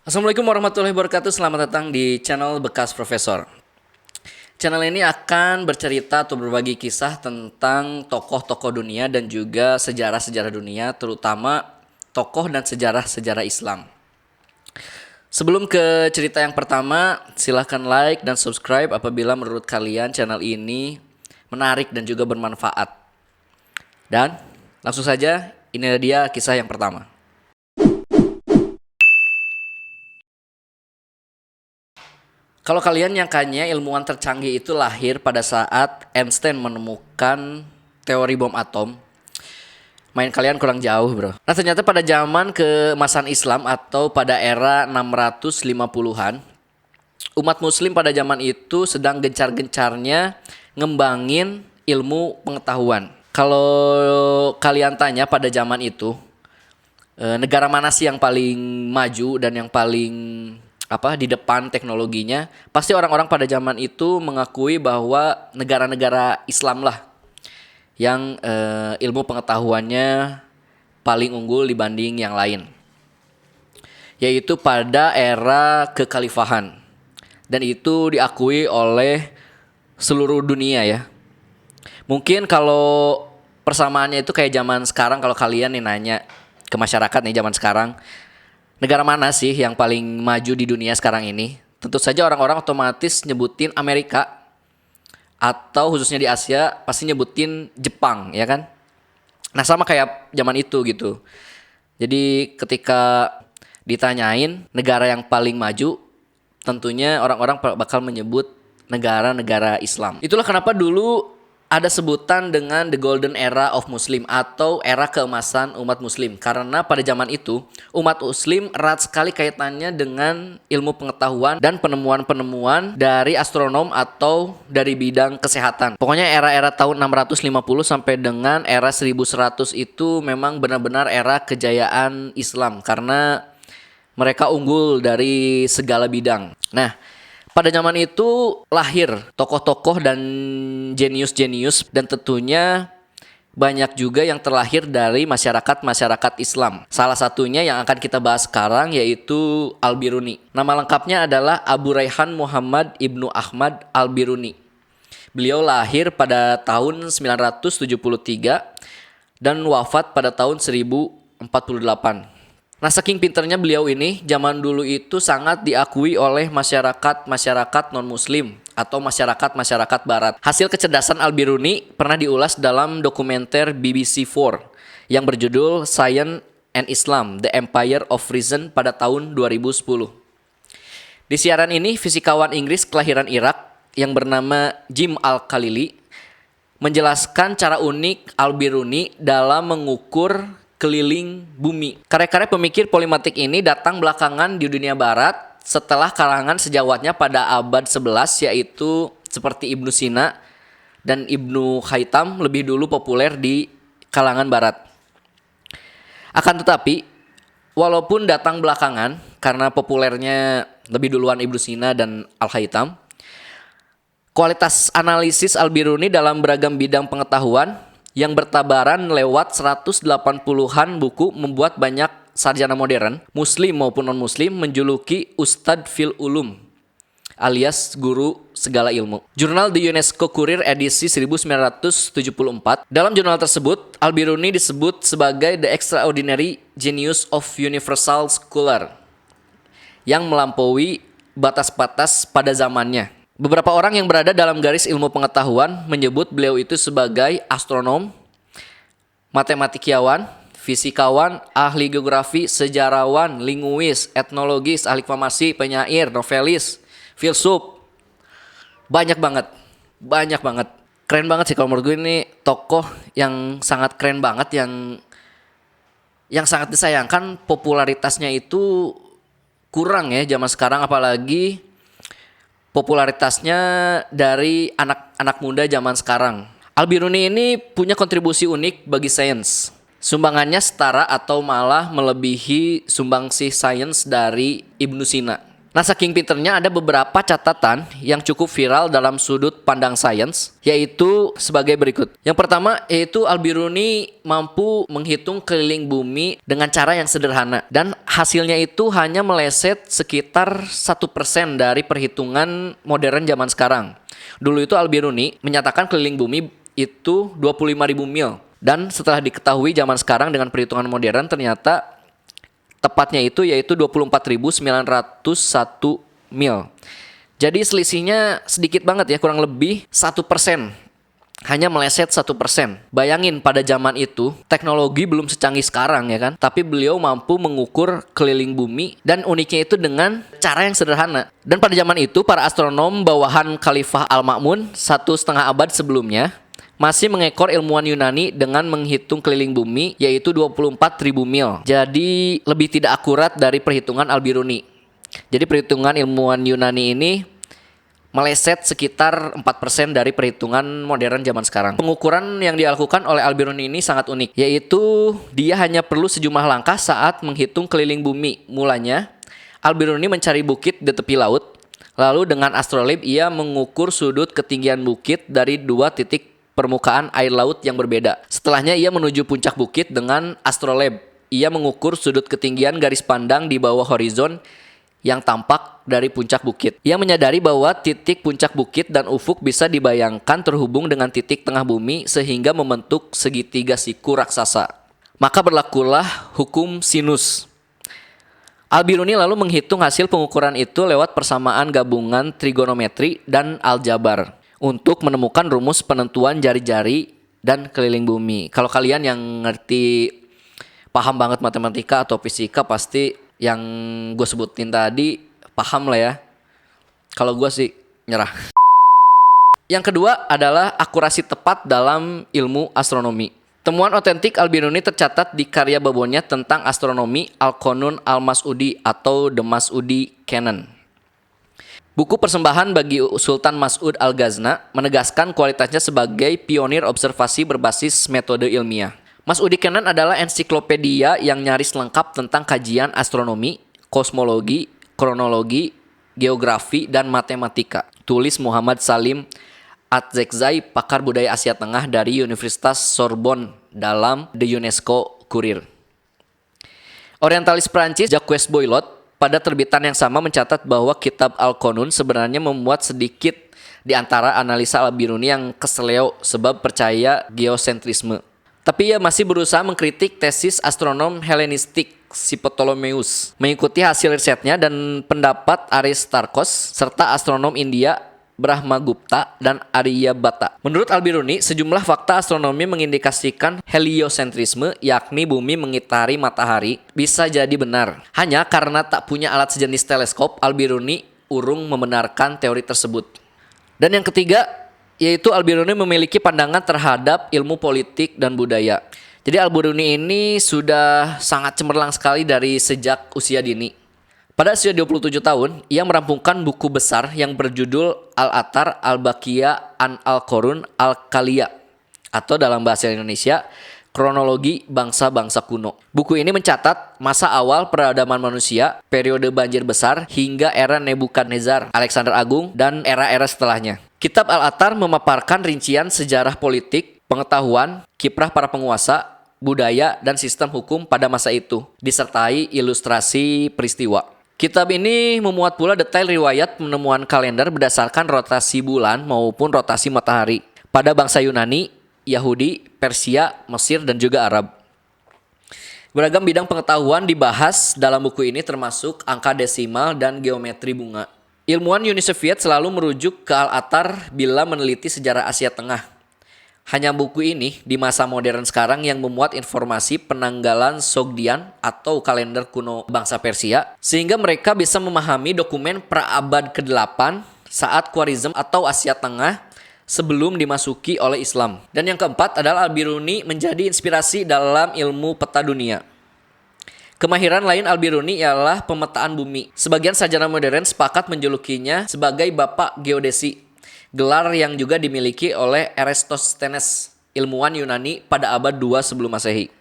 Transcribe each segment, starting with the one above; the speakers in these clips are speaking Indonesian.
Assalamualaikum warahmatullahi wabarakatuh. Selamat datang di channel Bekas Profesor. Channel ini akan bercerita atau berbagi kisah tentang tokoh-tokoh dunia dan juga sejarah-sejarah dunia, terutama tokoh dan sejarah-sejarah Islam. Sebelum ke cerita yang pertama, silahkan like dan subscribe apabila menurut kalian channel ini menarik dan juga bermanfaat. Dan langsung saja, ini dia kisah yang pertama. Kalau kalian nyangkanya ilmuwan tercanggih itu lahir pada saat Einstein menemukan teori bom atom, main kalian kurang jauh, bro. Nah, ternyata pada zaman keemasan Islam atau pada era 650-an, umat muslim pada zaman itu sedang gencar-gencarnya ngembangin ilmu pengetahuan. Kalau kalian tanya pada zaman itu, negara mana sih yang paling maju dan yang paling di depan teknologinya, pasti orang-orang pada zaman itu mengakui bahwa negara-negara Islam lah yang ilmu pengetahuannya paling unggul dibanding yang lain, yaitu pada era kekhalifahan, dan itu diakui oleh seluruh dunia ya. Mungkin kalau persamaannya itu kayak zaman sekarang, kalau kalian nih nanya ke masyarakat nih zaman sekarang, negara mana sih yang paling maju di dunia sekarang ini? Tentu saja orang-orang otomatis nyebutin Amerika, atau khususnya di Asia pasti nyebutin Jepang, ya kan? Nah, sama kayak zaman itu gitu. Jadi ketika ditanyain negara yang paling maju, tentunya orang-orang bakal menyebut negara-negara Islam. Itulah kenapa dulu ada sebutan dengan the golden era of Muslim atau era keemasan umat Muslim. Karena pada zaman itu umat Muslim erat sekali kaitannya dengan ilmu pengetahuan dan penemuan-penemuan dari astronom atau dari bidang kesehatan. Pokoknya era-era tahun 650 sampai dengan era 1100 itu memang benar-benar era kejayaan Islam karena mereka unggul dari segala bidang. Nah, pada zaman itu lahir tokoh-tokoh dan jenius-jenius, dan tentunya banyak juga yang terlahir dari masyarakat-masyarakat Islam. Salah satunya yang akan kita bahas sekarang yaitu Al-Biruni. Nama lengkapnya adalah Abu Raihan Muhammad Ibnu Ahmad Al-Biruni. Beliau lahir pada tahun 973 dan wafat pada tahun 1048. Nah, saking pinternya beliau ini, zaman dulu itu sangat diakui oleh masyarakat-masyarakat non-muslim atau masyarakat-masyarakat barat. Hasil kecerdasan Al-Biruni pernah diulas dalam dokumenter BBC4 yang berjudul Science and Islam, The Empire of Reason pada tahun 2010. Di siaran ini, fisikawan Inggris kelahiran Irak yang bernama Jim Al-Khalili menjelaskan cara unik Al-Biruni dalam mengukur keliling bumi. Karya-karya pemikir polimatik ini datang belakangan di dunia barat setelah kalangan sejawatnya pada abad 11, yaitu seperti Ibnu Sina dan Ibnu Haytham lebih dulu populer di kalangan barat. Akan tetapi, walaupun datang belakangan karena populernya lebih duluan Ibnu Sina dan Al-Haytham, kualitas analisis Al-Biruni dalam beragam bidang pengetahuan yang bertabaran lewat 180-an buku membuat banyak sarjana modern, muslim maupun non-muslim, menjuluki Ustadz fil Ulum alias guru segala ilmu. Jurnal The UNESCO Courier edisi 1974, dalam jurnal tersebut Al-Biruni disebut sebagai the extraordinary genius of universal scholar yang melampaui batas-batas pada zamannya. Beberapa orang yang berada dalam garis ilmu pengetahuan menyebut beliau itu sebagai astronom, matematikiawan, fisikawan, ahli geografi, sejarawan, linguis, etnologis, ahli farmasi, penyair, novelis, filsuf. Banyak banget. Keren banget sih kalau menurut gue, ini tokoh yang sangat keren banget, yang sangat disayangkan popularitasnya itu kurang ya zaman sekarang, apalagi popularitasnya dari anak-anak muda zaman sekarang. Al-Biruni ini punya kontribusi unik bagi sains. Sumbangannya setara atau malah melebihi sumbangsih sains dari Ibnu Sina. Nah, saking pinternya ada beberapa catatan yang cukup viral dalam sudut pandang sains, yaitu sebagai berikut. Yang pertama, yaitu Al-Biruni mampu menghitung keliling bumi dengan cara yang sederhana. Dan hasilnya itu hanya meleset sekitar 1% dari perhitungan modern zaman sekarang. Dulu itu Al-Biruni menyatakan keliling bumi itu 25.000 mil. Dan setelah diketahui zaman sekarang dengan perhitungan modern, ternyata tepatnya itu yaitu 24.901 mil. Jadi selisihnya sedikit banget ya, kurang lebih 1%. Hanya meleset 1%. Bayangin pada zaman itu teknologi belum secanggih sekarang ya kan. Tapi beliau mampu mengukur keliling bumi dan uniknya itu dengan cara yang sederhana. Dan pada zaman itu para astronom bawahan Khalifah Al-Ma'mun 1,5 abad sebelumnya masih mengekor ilmuwan Yunani dengan menghitung keliling bumi yaitu 24.000 mil. Jadi lebih tidak akurat dari perhitungan Al-Biruni. Jadi perhitungan ilmuwan Yunani ini meleset sekitar 4% dari perhitungan modern zaman sekarang. Pengukuran yang dilakukan oleh Al-Biruni ini sangat unik, yaitu dia hanya perlu sejumlah langkah saat menghitung keliling bumi. Mulanya, Al-Biruni mencari bukit di tepi laut, lalu dengan astrolabe ia mengukur sudut ketinggian bukit dari dua titik permukaan air laut yang berbeda. Setelahnya ia menuju puncak bukit dengan astrolabe. Ia mengukur sudut ketinggian garis pandang di bawah horizon yang tampak dari puncak bukit. Ia menyadari bahwa titik puncak bukit dan ufuk bisa dibayangkan terhubung dengan titik tengah bumi sehingga membentuk segitiga siku raksasa. Maka berlakulah hukum sinus. Al-Biruni lalu menghitung hasil pengukuran itu lewat persamaan gabungan trigonometri dan aljabar untuk menemukan rumus penentuan jari-jari dan keliling bumi. Kalau kalian yang ngerti, paham banget matematika atau fisika, pasti yang gue sebutin tadi paham lah ya. Kalau gue sih nyerah. Yang kedua adalah akurasi tepat dalam ilmu astronomi. Temuan otentik Al-Biruni tercatat di karya babonnya tentang astronomi Al-Qanun Al-Mas'udi atau The Mas'udi Canon. Buku persembahan bagi Sultan Mas'ud Al-Ghazna menegaskan kualitasnya sebagai pionir observasi berbasis metode ilmiah. Mas'udi Canon adalah ensiklopedia yang nyaris lengkap tentang kajian astronomi, kosmologi, kronologi, geografi, dan matematika. Tulis Muhammad Salim Atzekzai, pakar budaya Asia Tengah dari Universitas Sorbonne dalam The UNESCO Courier. Orientalis Prancis Jacques Boilot pada terbitan yang sama mencatat bahwa kitab Al-Qanun sebenarnya memuat sedikit di antara analisa Al-Biruni yang keseleo sebab percaya geosentrisme. Tapi ia masih berusaha mengkritik tesis astronom Helenistik si Ptolemeus, mengikuti hasil risetnya dan pendapat Aristarchos serta astronom India Brahmagupta dan Aryabhata. Menurut Al-Biruni, sejumlah fakta astronomi mengindikasikan heliosentrisme, yakni bumi mengitari matahari, bisa jadi benar. Hanya karena tak punya alat sejenis teleskop, Al-Biruni urung membenarkan teori tersebut. Dan yang ketiga, yaitu Al-Biruni memiliki pandangan terhadap ilmu politik dan budaya. Jadi Al-Biruni ini sudah sangat cemerlang sekali dari sejak usia dini. Pada usia 27 tahun, ia merampungkan buku besar yang berjudul Al-Athar Al-Baqiyah an Al-Qurun Al-Khaliyah atau dalam bahasa Indonesia, Kronologi Bangsa-Bangsa Kuno. Buku ini mencatat masa awal peradaban manusia, periode banjir besar, hingga era Nebukadnezar, Alexander Agung, dan era-era setelahnya. Kitab Al-Athar memaparkan rincian sejarah politik, pengetahuan, kiprah para penguasa, budaya, dan sistem hukum pada masa itu, disertai ilustrasi peristiwa. Kitab ini memuat pula detail riwayat penemuan kalender berdasarkan rotasi bulan maupun rotasi matahari pada bangsa Yunani, Yahudi, Persia, Mesir, dan juga Arab. Beragam bidang pengetahuan dibahas dalam buku ini termasuk angka desimal dan geometri bunga. Ilmuwan Uni Soviet selalu merujuk ke Al-Athar bila meneliti sejarah Asia Tengah. Hanya buku ini di masa modern sekarang yang memuat informasi penanggalan Sogdian atau kalender kuno bangsa Persia, sehingga mereka bisa memahami dokumen pra-abad ke-8 saat Khwarizm atau Asia Tengah sebelum dimasuki oleh Islam. Dan yang keempat adalah Al-Biruni menjadi inspirasi dalam ilmu peta dunia. Kemahiran lain Al-Biruni ialah pemetaan bumi. Sebagian sarjana modern sepakat menjulukinya sebagai Bapak Geodesi, gelar yang juga dimiliki oleh Eratosthenes, ilmuwan Yunani pada abad 2 sebelum Masehi.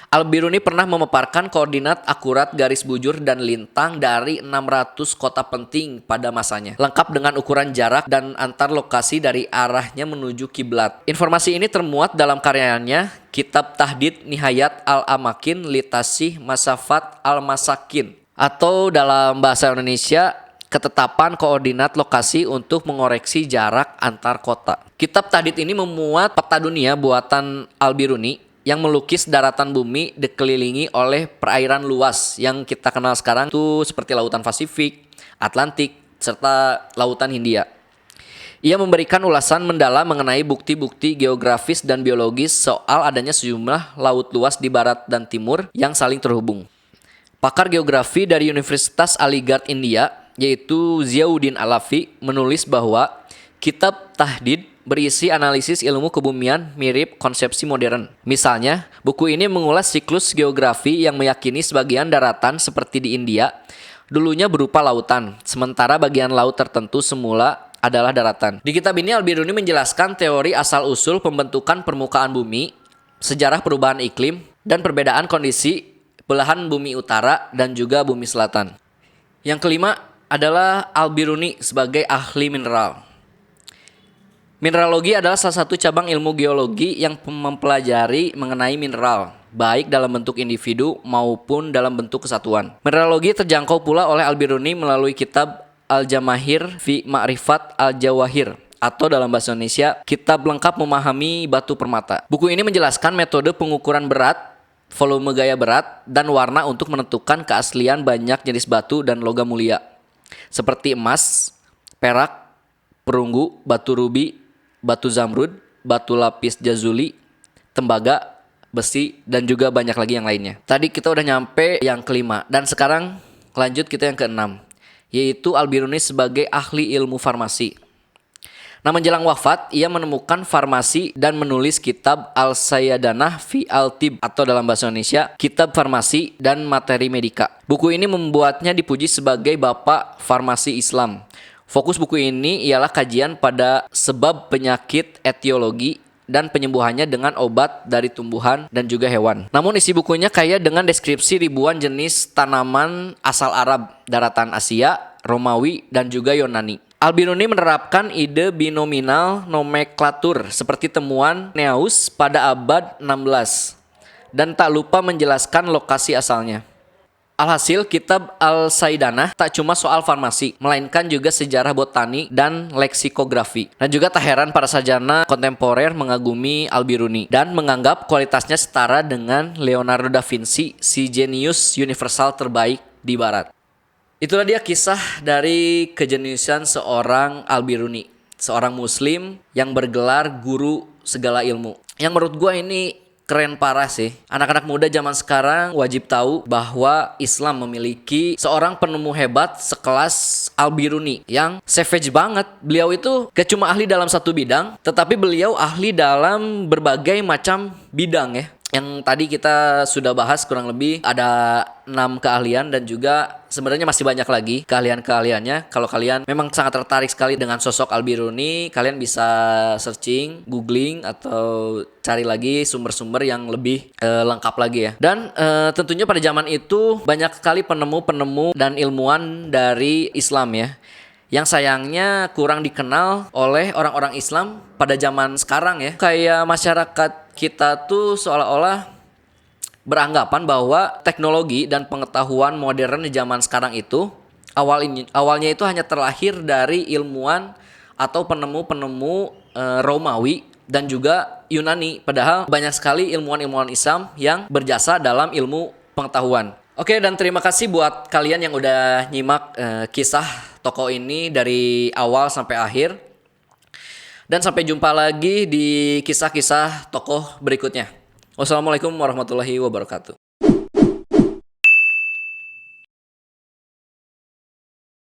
Al-Biruni pernah memaparkan koordinat akurat garis bujur dan lintang dari 600 kota penting pada masanya, lengkap dengan ukuran jarak dan antar lokasi dari arahnya menuju kiblat. Informasi ini termuat dalam karyanya Kitab Tahdid Nihayat Al-Amakin Litasih Masafat Al-Masakin, atau dalam bahasa Indonesia, ketetapan koordinat lokasi untuk mengoreksi jarak antar kota. Kitab Tahdid ini memuat peta dunia buatan Al-Biruni yang melukis daratan bumi dikelilingi oleh perairan luas yang kita kenal sekarang itu seperti Lautan Pasifik, Atlantik, serta Lautan Hindia. Ia memberikan ulasan mendalam mengenai bukti-bukti geografis dan biologis soal adanya sejumlah laut luas di barat dan timur yang saling terhubung. Pakar geografi dari Universitas Aligarh India, yaitu Ziauddin Alafi, menulis bahwa Kitab Tahdid berisi analisis ilmu kebumian mirip konsepsi modern. Misalnya, buku ini mengulas siklus geografi yang meyakini sebagian daratan seperti di India dulunya berupa lautan, sementara bagian laut tertentu semula adalah daratan. Di kitab ini Al-Biruni menjelaskan teori asal-usul pembentukan permukaan bumi, sejarah perubahan iklim, dan perbedaan kondisi belahan bumi utara dan juga bumi selatan. Yang kelima adalah Al-Biruni sebagai ahli mineral. Mineralogi adalah salah satu cabang ilmu geologi yang mempelajari mengenai mineral, baik dalam bentuk individu maupun dalam bentuk kesatuan. Mineralogi terjangkau pula oleh Al-Biruni melalui kitab Al-Jamahir fi Ma'rifat Al-Jawahir, atau dalam bahasa Indonesia, Kitab Lengkap Memahami Batu Permata. Buku ini menjelaskan metode pengukuran berat, volume gaya berat, dan warna untuk menentukan keaslian banyak jenis batu dan logam mulia, seperti emas, perak, perunggu, batu rubi, batu zamrud, batu lapis jazuli, tembaga, besi, dan juga banyak lagi yang lainnya. Tadi kita udah nyampe yang kelima, dan sekarang lanjut kita yang keenam, yaitu Al-Biruni sebagai ahli ilmu farmasi. Nah, menjelang wafat, ia menemukan farmasi dan menulis kitab Al-Sayyadanah fi Al-Tib, atau dalam bahasa Indonesia, Kitab Farmasi dan Materi Medika. Buku ini membuatnya dipuji sebagai bapak farmasi Islam. Fokus buku ini ialah kajian pada sebab penyakit, etiologi, dan penyembuhannya dengan obat dari tumbuhan dan juga hewan. Namun isi bukunya kaya dengan deskripsi ribuan jenis tanaman asal Arab, daratan Asia, Romawi, dan juga Yunani. Al-Biruni menerapkan ide binominal nomenklatur seperti temuan Neaus pada abad 16 dan tak lupa menjelaskan lokasi asalnya. Alhasil, kitab Al-Sayyadanah tak cuma soal farmasi, melainkan juga sejarah botani dan leksikografi. Dan juga tak heran para sarjana kontemporer mengagumi Al-Biruni dan menganggap kualitasnya setara dengan Leonardo da Vinci, si jenius universal terbaik di barat. Itulah dia kisah dari kejeniusan seorang Al-Biruni, seorang muslim yang bergelar guru segala ilmu. Yang menurut gue ini keren parah sih. Anak-anak muda zaman sekarang wajib tahu bahwa Islam memiliki seorang penemu hebat sekelas Al-Biruni yang savage banget. Beliau itu gak cuma ahli dalam satu bidang, tetapi beliau ahli dalam berbagai macam bidang ya. Yang tadi kita sudah bahas kurang lebih ada 6 keahlian dan juga sebenarnya masih banyak lagi keahlian-keahliannya. Kalau kalian memang sangat tertarik sekali dengan sosok Al-Biruni, kalian bisa searching, googling, atau cari lagi sumber-sumber yang lebih lengkap lagi ya. Dan tentunya pada zaman itu banyak sekali penemu-penemu dan ilmuwan dari Islam ya, yang sayangnya kurang dikenal oleh orang-orang Islam pada zaman sekarang ya. Kayak masyarakat kita tuh seolah-olah beranggapan bahwa teknologi dan pengetahuan modern di zaman sekarang itu awalnya itu hanya terlahir dari ilmuwan atau penemu-penemu Romawi dan juga Yunani. Padahal banyak sekali ilmuwan-ilmuwan Islam yang berjasa dalam ilmu pengetahuan. Oke, dan terima kasih buat kalian yang udah nyimak kisah tokoh ini dari awal sampai akhir. Dan sampai jumpa lagi di kisah-kisah tokoh berikutnya. Wassalamualaikum warahmatullahi wabarakatuh.